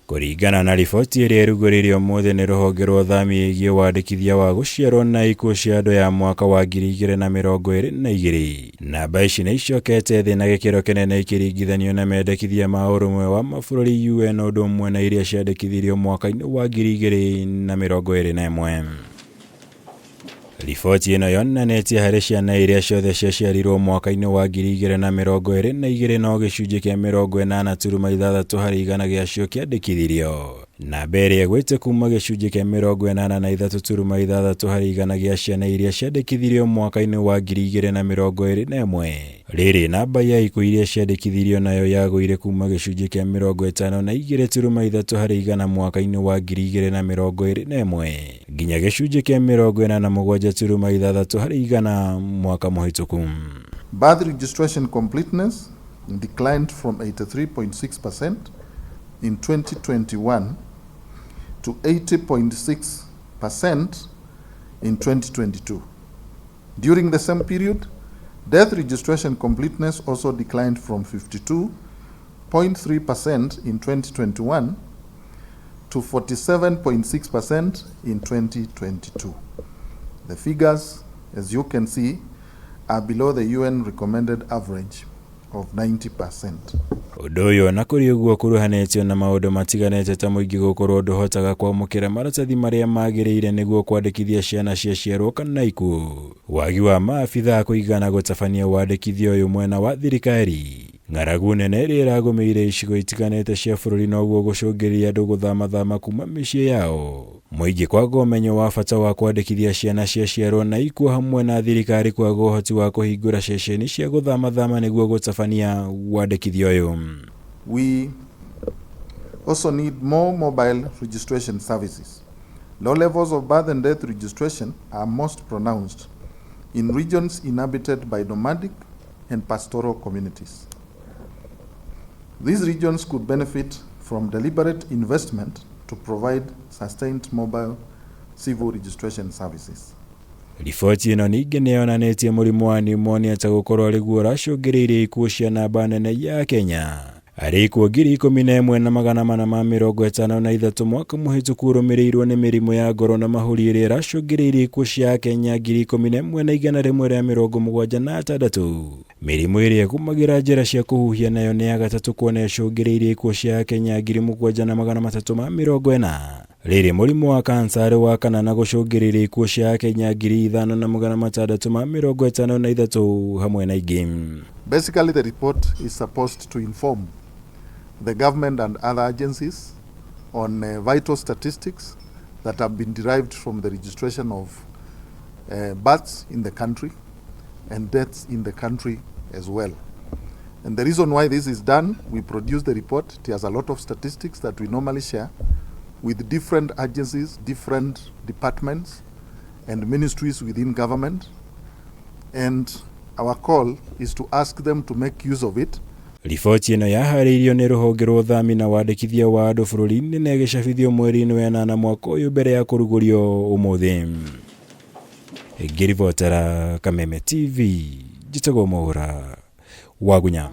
Kuringana na riboti iria irugũririo ũmũthĩ nĩ rũhonge rwa ũthami ĩgiĩ wandĩkithia wa gũciarwo na ikuũ cia andũ ya mwaka wa 2022. Namba ici nĩ icokete thĩ na gĩkĩro kĩnene ikĩringithanio na mendekithia ma ũrũmwe wa mabũrũri UN ũndũ ũmwe na iria ciandĩkithirio mwaka-inĩ wa 2021. Riboti ĩno yonanĩtie harĩ ciana iria ciothe ciaciarirwo mwaka-inĩ wa 2022 no gĩcunjĩ kĩa 80.6 harĩ igana gĩacio kĩandĩkithirio. Namba ĩrĩa ĩgwĩte kuma gĩcunjĩ kĩa 83.6 harĩ igana gĩa ciana iria ciandĩkithirio mwaka-inĩ wa 2021. Rĩrĩ namba ya ikuũ iria ciandĩkithirio nayo yagũire kuma gĩcunjĩ kĩa 52.3 harĩ igana mwaka-inĩ wa 2021 nginya gĩcunjĩ kĩa 47.6 harĩ igana mwaka mũhĩtũku. Birth registration completeness declined from 83.6% in 2021 to 80.6% in 2022. During the same period, death registration completeness also declined from 52.3% in 2021 to 47.6% in 2022. The figures, as you can see, are below the UN recommended average of 90%. Ũndũ ũyũ na kũrĩ ũguo kuruhanĩtio na maũndũ matiganĩte ta mũingĩ gũkorwo ndũhotaga kwamũkĩra maratathi marĩa magĩrĩire nĩguo kwandĩkithia ciana ciaciarwo kana ikuũ. Wagi wa maabithaa kũigana gũtabania wandĩkithio ũyũ mwena wa thirikari. Ng'aragu nene ĩrĩa ĩragũmĩire icigo itiganĩte cia bũrũri noguo gũcũngĩrĩria andũ gũthamathama kuma mĩciĩ yao. Mũingĩ kwaga ũmenyo wa bata wa kwandĩkithia ciana ciaciarwo na ikuũ hamwe na thirikari kwaga ũhoti wa kũhingũra ceceni cia gũthamathama nĩguo gũtabania wandĩkithio ũyũ. We also need more mobile registration services. Low levels of birth and death registration are most pronounced in regions inhabited by nomadic and pastoral communities. These regions could benefit from deliberate investment to provide sustained mobile civil registration services. Riboti ĩno ningĩ nĩ yonanĩtie mũrimũ wa pneumonia ta gũkorwo arĩguo ũracũngĩrĩirie ikuũ cia namba nene ya Kenya. Arĩ ikuũ 11,453 mwaka mũhĩtũku ũrũmĩrĩirwo nĩ mĩrimũ ya ngoro na mahũri ĩrĩa ĩracũngĩrĩirie ikuũ cia Kenya 11,176. Mĩrimũ ĩrĩa ĩgũmagĩra njĩra cia kũhuhia nayo nĩ ya gatatũ kuona ĩcũngĩrĩirie ikuũ cia Kenya 7,340. Rĩrĩ mũrimũ wa kansa arĩ wa kana na gũcũngĩrĩria ikuũ cia Kenya 5,653 hamwe na ingĩ. Basically, the report is supposed to inform the government and other agencies on vital statistics that have been derived from the registration of births in the country and deaths in the country as well. And the reason why this is done, we produce the report. It has a lot of statistics that we normally share with different agencies, different departments and ministries within government. And our call is to ask them to make use of it. Riboti ĩno yaharĩirio nĩ rũhonge rwa ũthami na wandĩkithia wa andũ bũrũri-inĩ na ĩgĩcabithio mweri-inĩ wa ĩnana mwaka ũyũ mbere ya kũrugũrio ũmũthĩ. Ngĩribotera Kameme TV, njĩtagwo Mwaũra wa Gunya.